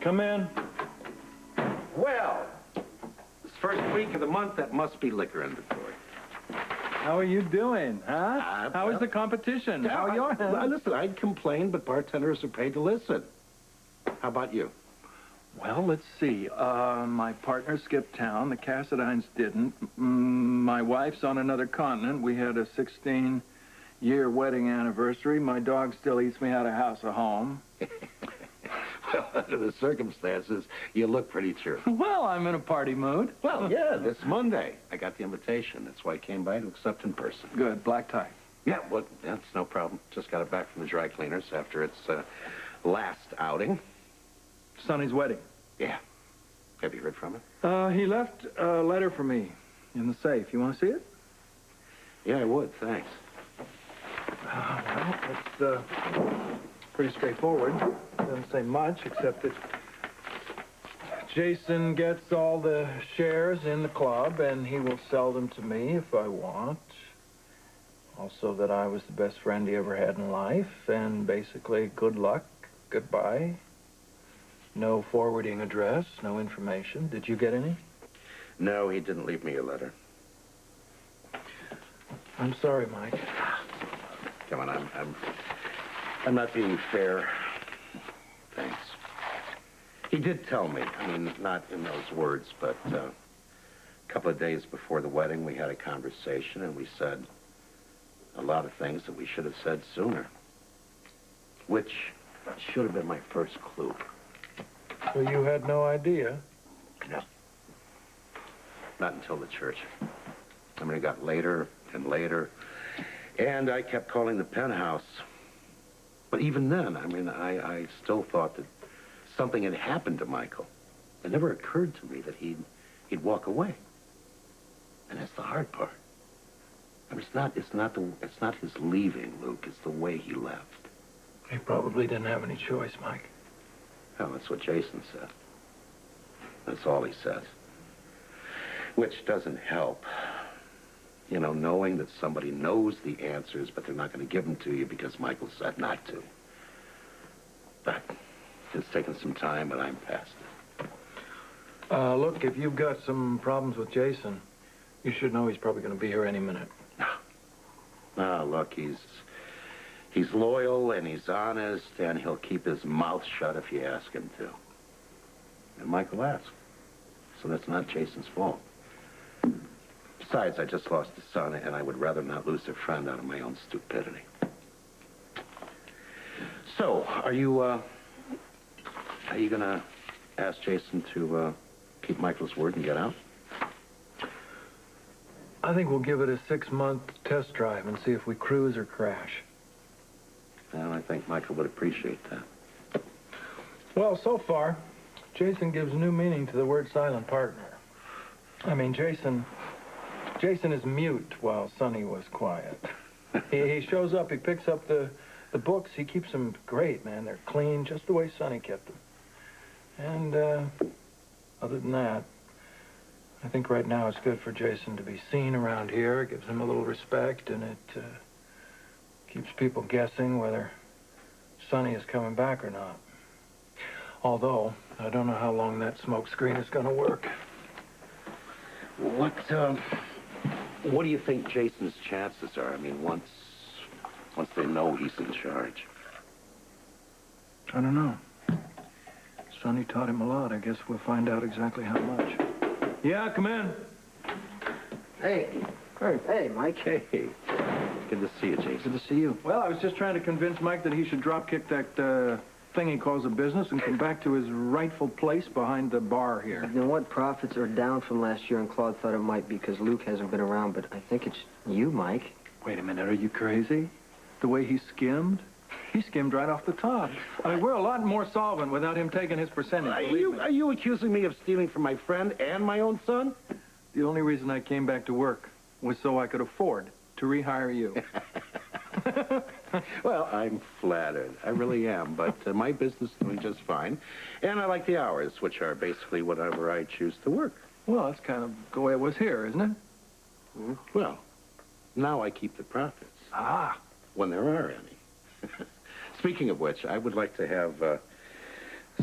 Come in. Well, this first week of the month, that must be liquor inventory. How are you doing, huh? How is the competition? How are you? Listen, I'd complain, but bartenders are paid to listen. How about you? Well, let's see. My partner skipped town. The Cassidines didn't. My wife's on another continent. We had a 16-year wedding anniversary. My dog still eats me out of house or home. Well, under the circumstances, you look pretty cheerful. Well, I'm in a party mood. Well, yeah, this Monday. I got the invitation. That's why I came by to accept in person. Good. Black tie. Yeah, well, that's no problem. Just got it back from the dry cleaners after its last outing. Sonny's wedding. Yeah. Have you heard from him? He left a letter for me in the safe. You want to see it? Yeah, I would. Thanks. Well, it's pretty straightforward. Doesn't say much, except that Jason gets all the shares in the club, and he will sell them to me if I want. Also that I was the best friend he ever had in life, and basically, good luck, goodbye. No forwarding address, no information. Did you get any? No, he didn't leave me a letter. I'm sorry, Mike. Come on, I'm not being fair. Thanks. He did tell me, I mean, not in those words, but a couple of days before the wedding, we had a conversation, and we said a lot of things that we should have said sooner, which should have been my first clue. So you had no idea? No. Not until the church. I mean, it got later and later, and I kept calling the penthouse. But even then, I mean, I still thought that something had happened to Michael. It never occurred to me that he'd walk away. And that's the hard part. I mean, it's not his leaving, Luke. It's the way he left. He probably didn't have any choice, Mike. Well, that's what Jason said. That's all he says. Which doesn't help. You know, knowing that somebody knows the answers, but they're not going to give them to you because Michael said not to. But it's taken some time, and I'm past it. Look, if you've got some problems with Jason, you should know he's probably going to be here any minute. No, look, he's loyal, and he's honest, and he'll keep his mouth shut if you ask him to. And Michael asked. So that's not Jason's fault. Besides, I just lost a son, and I would rather not lose a friend out of my own stupidity. So, are you gonna ask Jason to keep Michael's word and get out? I think we'll give it a 6-month test drive and see if we cruise or crash. Well, I think Michael would appreciate that. Well, so far, Jason gives new meaning to the word silent partner. I mean, Jason is mute while Sonny was quiet. He shows up, he picks up the books, he keeps them great, man. They're clean, just the way Sonny kept them. And other than that, I think right now it's good for Jason to be seen around here. It gives him a little respect, and it keeps people guessing whether Sonny is coming back or not. Although, I don't know how long that smoke screen is going to work. What do you think Jason's chances are? I mean, once they know he's in charge. I don't know. Sonny taught him a lot. I guess we'll find out exactly how much. Yeah, come in. Hey. Hey, Mike. Hey. Good to see you, Jason. Good to see you. Well, I was just trying to convince Mike that he should drop kick that thing he calls a business and come back to his rightful place behind the bar here. You know what? Profits are down from last year, and Claude thought it might be because Luke hasn't been around, but I think it's you, Mike. Wait a minute, are you crazy? The way he skimmed? He skimmed right off the top. I mean, we're a lot more solvent without him taking his percentage. Are you accusing me of stealing from my friend and my own son? The only reason I came back to work was so I could afford to rehire you. Well, I'm flattered. I really am. But my business is doing just fine. And I like the hours, which are basically whatever I choose to work. Well, that's kind of the way it was here, isn't it? Well, now I keep the profits. Ah. When there are any. Speaking of which, I would like to have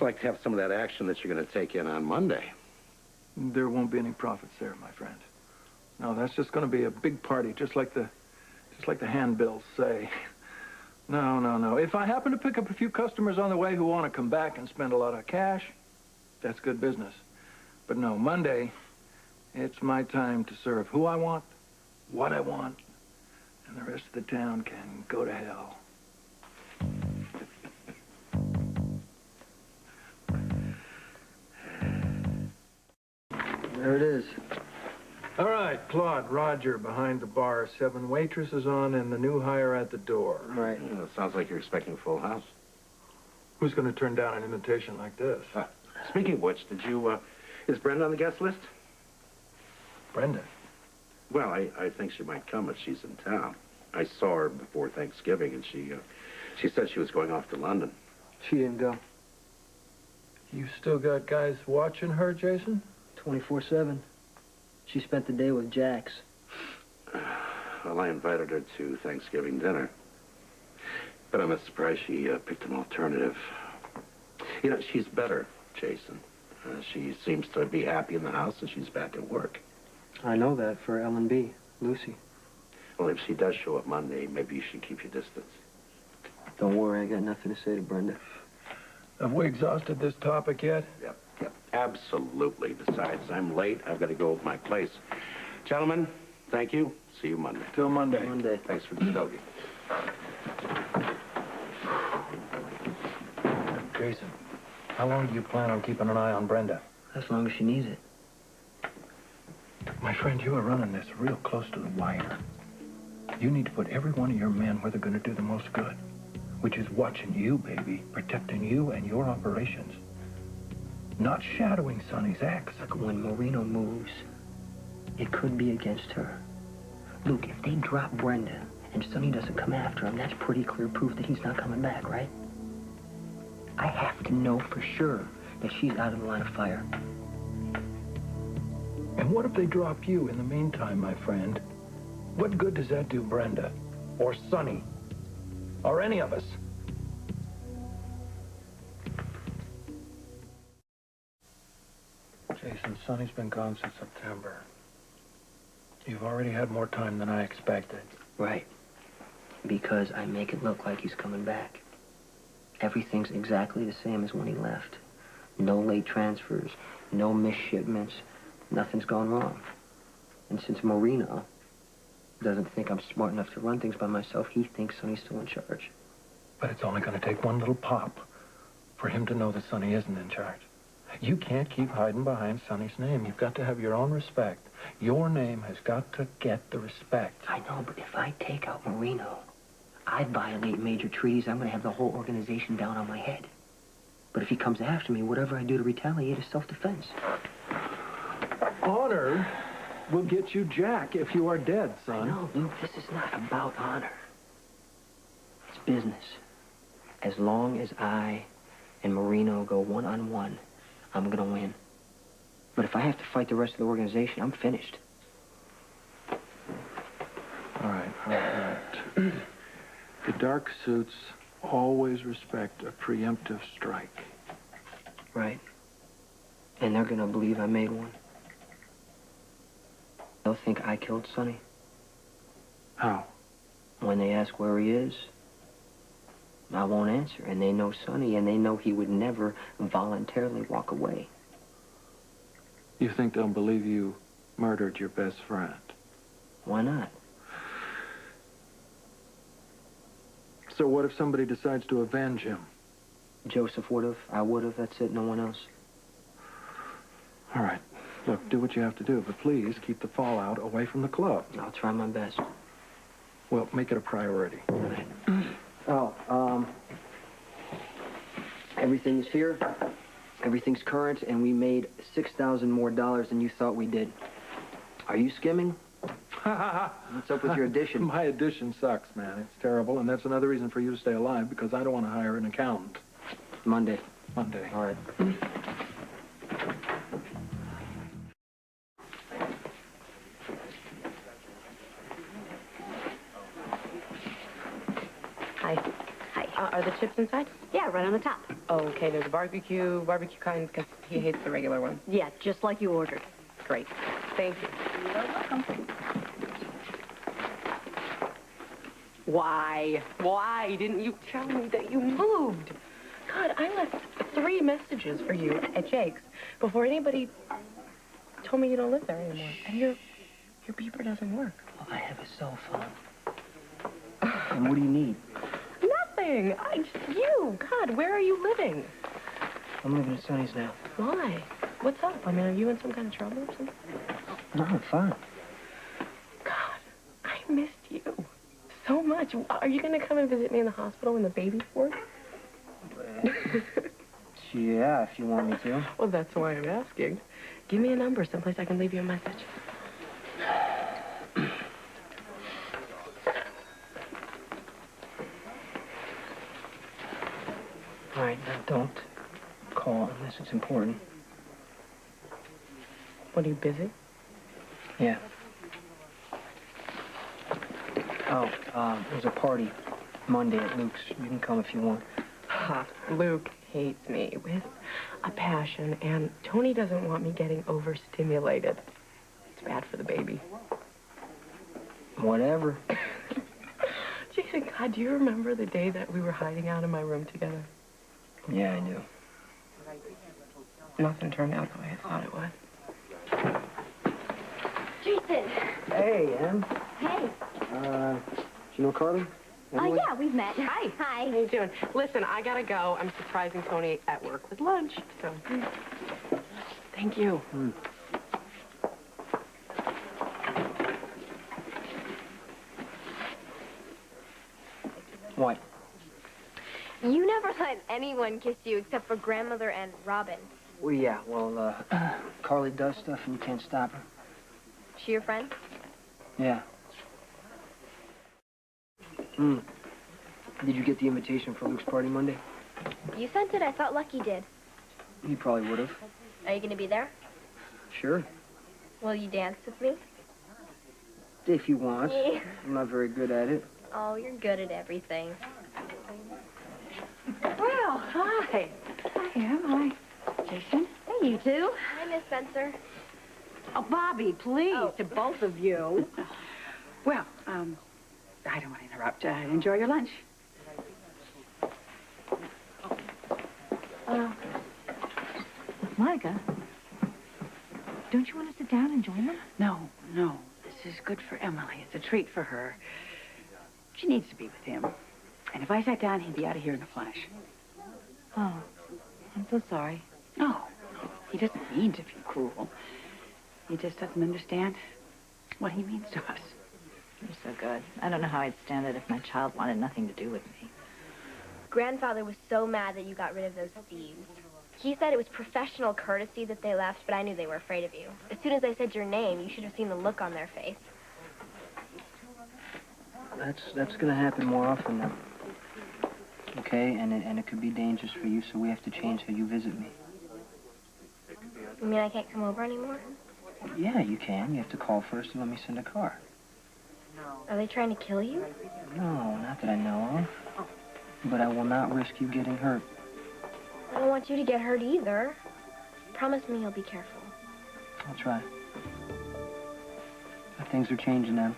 just like to have some of that action that you're going to take in on Monday. There won't be any profits there, my friend. No, that's just going to be a big party, just like the handbills say. No. If I happen to pick up a few customers on the way who want to come back and spend a lot of cash, that's good business. But no, Monday, it's my time to serve who I want, what I want, and the rest of the town can go to hell. There it is. All right, Claude, Roger behind the bar, 7 waitresses on, and the new hire at the door. Right. Yeah, it sounds like you're expecting a full house. Who's going to turn down an invitation like this? Speaking of which, is Brenda on the guest list? Brenda. Well, I think she might come if she's in town. I saw her before Thanksgiving, and she said she was going off to London. She didn't go. You still got guys watching her, Jason? 24/7. She spent the day with Jax. Well, I invited her to Thanksgiving dinner. But I'm not surprised she picked an alternative. You know, she's better, Jason. She seems to be happy in the house, and she's back at work. I know that for L&B, Lucy. Well, if she does show up Monday, maybe you should keep your distance. Don't worry, I got nothing to say to Brenda. Have we exhausted this topic yet? Yep. Absolutely. Besides, I'm late. I've got to go to my place. Gentlemen, thank you. See you Monday. Till Monday. Monday. Thanks for the stogie. Jason, how long do you plan on keeping an eye on Brenda? As long as she needs it. My friend, you are running this real close to the wire. You need to put every one of your men where they're going to do the most good, which is watching you, baby, protecting you and your operations. Not shadowing Sonny's ex. Look, when Marino moves, it could be against her. Luke, if they drop Brenda and Sonny doesn't come after him, that's pretty clear proof that he's not coming back, right? I have to know for sure that she's out of the line of fire. And what if they drop you in the meantime, my friend? What good does that do Brenda? Or Sonny? Or any of us? Jason, Sonny's been gone since September. You've already had more time than I expected. Right. Because I make it look like he's coming back. Everything's exactly the same as when he left. No late transfers, no missed shipments, nothing's gone wrong. And since Marino doesn't think I'm smart enough to run things by myself, he thinks Sonny's still in charge. But it's only going to take one little pop for him to know that Sonny isn't in charge. You can't keep hiding behind Sonny's name. You've got to have your own respect. Your name has got to get the respect. I know, but if I take out Marino, I violate major treaties. I'm going to have the whole organization down on my head. But if he comes after me, whatever I do to retaliate is self-defense. Honor will get you Jack if you are dead, son. No, Luke, this is not about honor. It's business. As long as I and Marino go one-on-one, I'm going to win. But if I have to fight the rest of the organization, I'm finished. All right. The dark suits always respect a preemptive strike. Right. And they're going to believe I made one. They'll think I killed Sonny. How? When they ask where he is, I won't answer. And they know Sonny, and they know he would never voluntarily walk away. You think they'll believe you murdered your best friend? Why not? So what if somebody decides to avenge him? Joseph would have. I would have. That's it. No one else. All right. Look, do what you have to do, but please keep the fallout away from the club. I'll try my best. Well, make it a priority. Everything is here. Everything's current, and we made $6,000 more than you thought we did. Are you skimming? What's up with your addition? My addition sucks, man. It's terrible, and that's another reason for you to stay alive, because I don't want to hire an accountant. Monday. Monday. All right. Hi. Are the chips inside? Yeah, right on the top. Oh, okay, there's a barbecue kind, because he hates the regular one. Yeah, just like you ordered. Great. Thank you. You're welcome. Why didn't you tell me that you moved? God, I left 3 messages for you at Jake's before anybody told me you don't live there anymore. And your beeper doesn't work. Oh, I have a cell phone. And what do you need? Nothing. You. God, where are you living? I'm living at Sonny's now. Why? What's up? I mean, are you in some kind of trouble or something? No, I'm fine. God, I missed you so much. Are you going to come and visit me in the hospital when the baby's born? Yeah, if you want me to. Well, that's why I'm asking. Give me a number, someplace I can leave you a message. All right, now don't call unless it's important. What, are you busy? Yeah. Oh, there's a party Monday at Luke's. You can come if you want. Luke hates me with a passion, and Tony doesn't want me getting overstimulated. It's bad for the baby. Whatever. Jason, God, do you remember the day that we were hiding out in my room together? Yeah, I do. Nothing turned out the way I thought it would. Jason. Hey, Em. Hey. Do you know Carly? Oh, yeah, we've met. Hi. Hi. How you doing? Listen, I gotta go. I'm surprising Tony at work with lunch, so... Thank you. What? You never let anyone kiss you except for grandmother and Robin. Well, yeah, Carly does stuff and you can't stop her. She your friend? Yeah. Did you get the invitation for Luke's party Monday? You sent it. I thought Lucky did. He probably would have. Are you going to be there? Sure. Will you dance with me? If you want. I'm not very good at it. Oh, you're good at everything. Well, hi. Hi, Em. Hi. Jason. Hey, you two. Hi, Miss Spencer. Oh, Bobby, please, Oh. to both of you. Well, I don't want to interrupt. Enjoy your lunch. Monica, don't you want to sit down and join them? No. This is good for Emily. It's a treat for her. She needs to be with him. And if I sat down, he'd be out of here in a flash. Oh, I'm so sorry. No, he doesn't mean to be cruel. He just doesn't understand what he means to us. You're so good. I don't know how I'd stand it if my child wanted nothing to do with me. Grandfather was so mad that you got rid of those thieves. He said it was professional courtesy that they left, but I knew they were afraid of you. As soon as I said your name, you should have seen the look on their face. That's gonna happen more often now. Okay, and it could be dangerous for you, so we have to change how you visit me. You mean I can't come over anymore? Yeah, you can. You have to call first and let me send a car. Are they trying to kill you? No, not that I know of. But I will not risk you getting hurt. I don't want you to get hurt either. Promise me you'll be careful. I'll try. But things are changing now.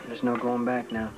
There's no going back now.